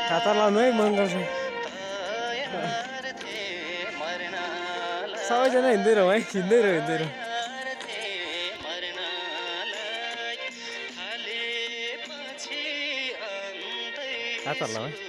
खाता लाउनु है मन गर्छ सबैजना हिँड्दै रह है हिँड्दै रह खाता लाउ है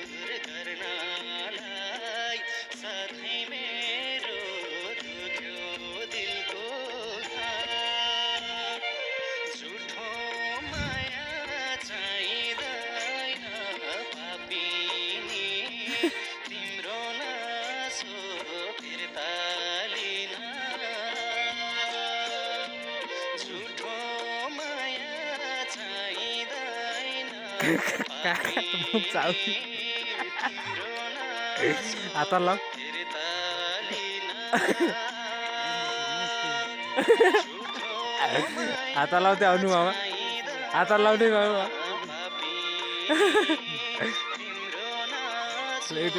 आता लाउ आता लाउँदै आउनु मामा आता लाउँदै मामा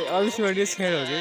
अविस्मरणीय क्षण हो कि